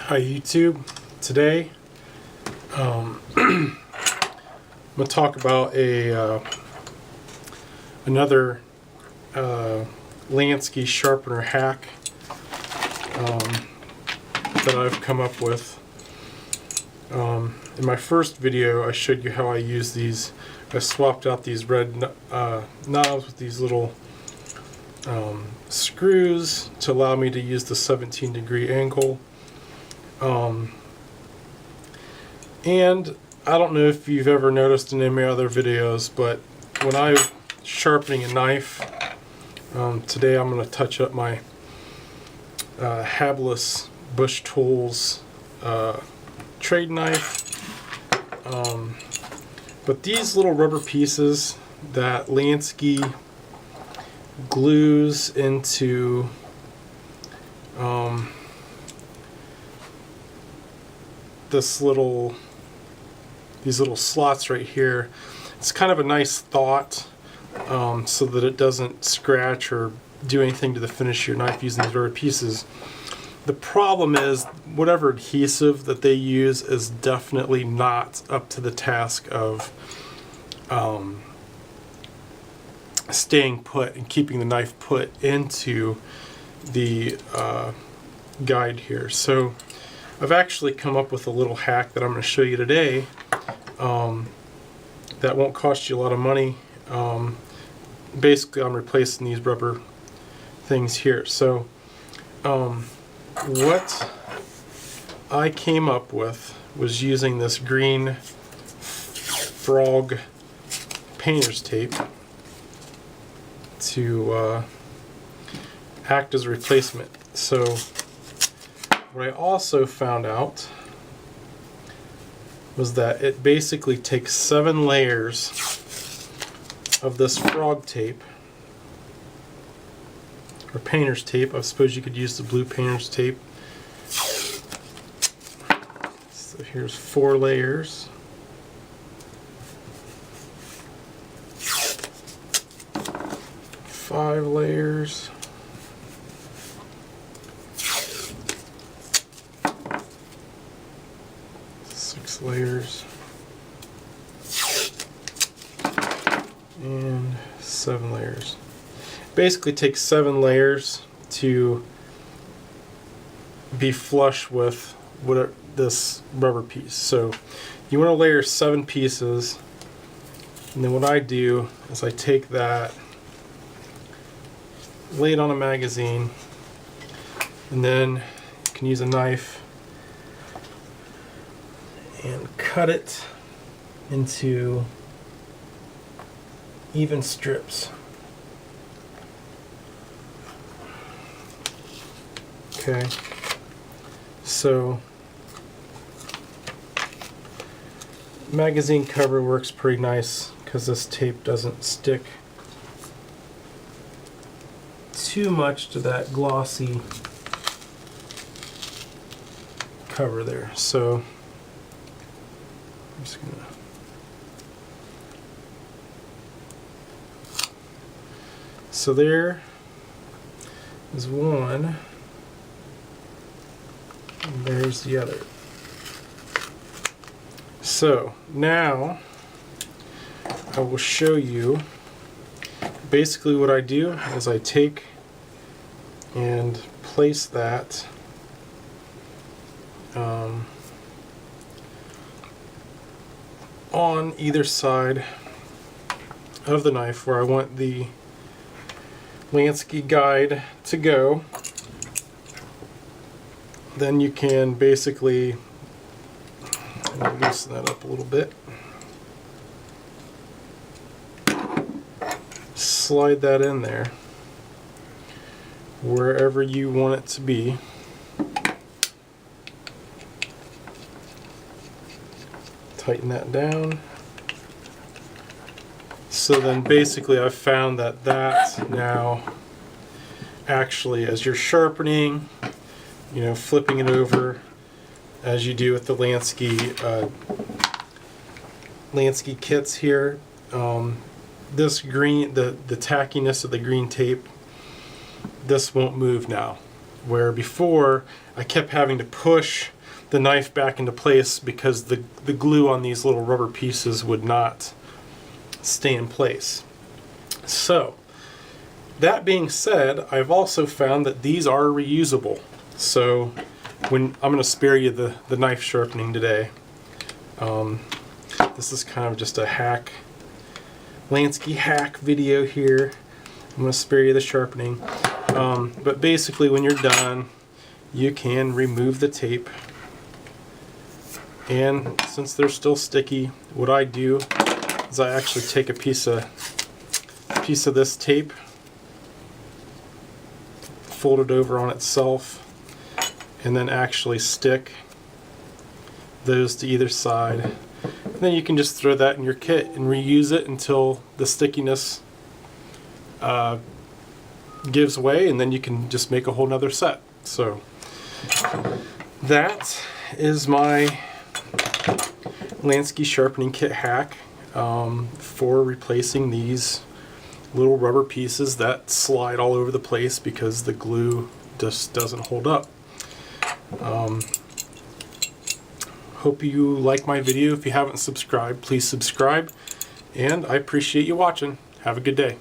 Hi YouTube. Today I'm going to talk about another Lansky sharpener hack that I've come up with. In my first video I showed you how I use these. I swapped out these red knobs with these little screws to allow me to use the 17-degree angle. And I don't know if you've ever noticed in any of my other videos, but when I'm sharpening a knife, today I'm going to touch up my Habless Bush Tools trade knife. But these little rubber pieces that Lansky glues into these little slots right here, it's kind of a nice thought so that it doesn't scratch or do anything to the finish of your knife using these rubber pieces. The problem is whatever adhesive that they use is definitely not up to the task of staying put and keeping the knife put into the guide here. So I've actually come up with a little hack that I'm going to show you today that won't cost you a lot of money. Basically I'm replacing these rubber things here. So what I came up with was using this green frog painter's tape to act as a replacement. So what I also found out was that it basically takes 7 layers of this frog tape, or painter's tape. I suppose you could use the blue painter's tape. So here's 4 layers. 5 layers. 6 layers. And 7 layers. Basically takes 7 layers to be flush with this rubber piece. So you want to layer 7 pieces, and then what I do is I take that, lay it on a magazine, and then you can use a knife and cut it into even strips. Okay, so magazine cover works pretty nice because this tape doesn't stick too much to that glossy cover there. So I'm just gonna there is one, and there's the other. So now I will show you. Basically what I do is I take and place that on either side of the knife where I want the Lansky guide to go. Then you can basically loosen that up a little bit. Slide that in there wherever you want it to be. Tighten that down. So then basically I've found that now actually, as you're sharpening, flipping it over as you do with the Lansky kits here, this green, the tackiness of the green tape, this won't move now. Where before I kept having to push the knife back into place because the glue on these little rubber pieces would not stay in place. So that being said, I've also found that these are reusable. So when I'm going to spare you the knife sharpening today. This is kind of just a hack, Lansky hack video here. I'm going to spare you the sharpening. But basically when you're done, you can remove the tape. And since they're still sticky, what I do is I actually take a piece of this tape, fold it over on itself, and then actually stick those to either side. And then you can just throw that in your kit and reuse it until the stickiness gives way, and then you can just make a whole nother set. So that is my Lansky sharpening kit hack for replacing these little rubber pieces that slide all over the place because the glue just doesn't hold up. Hope you like my video. If you haven't subscribed, please subscribe, and I appreciate you watching. Have a good day.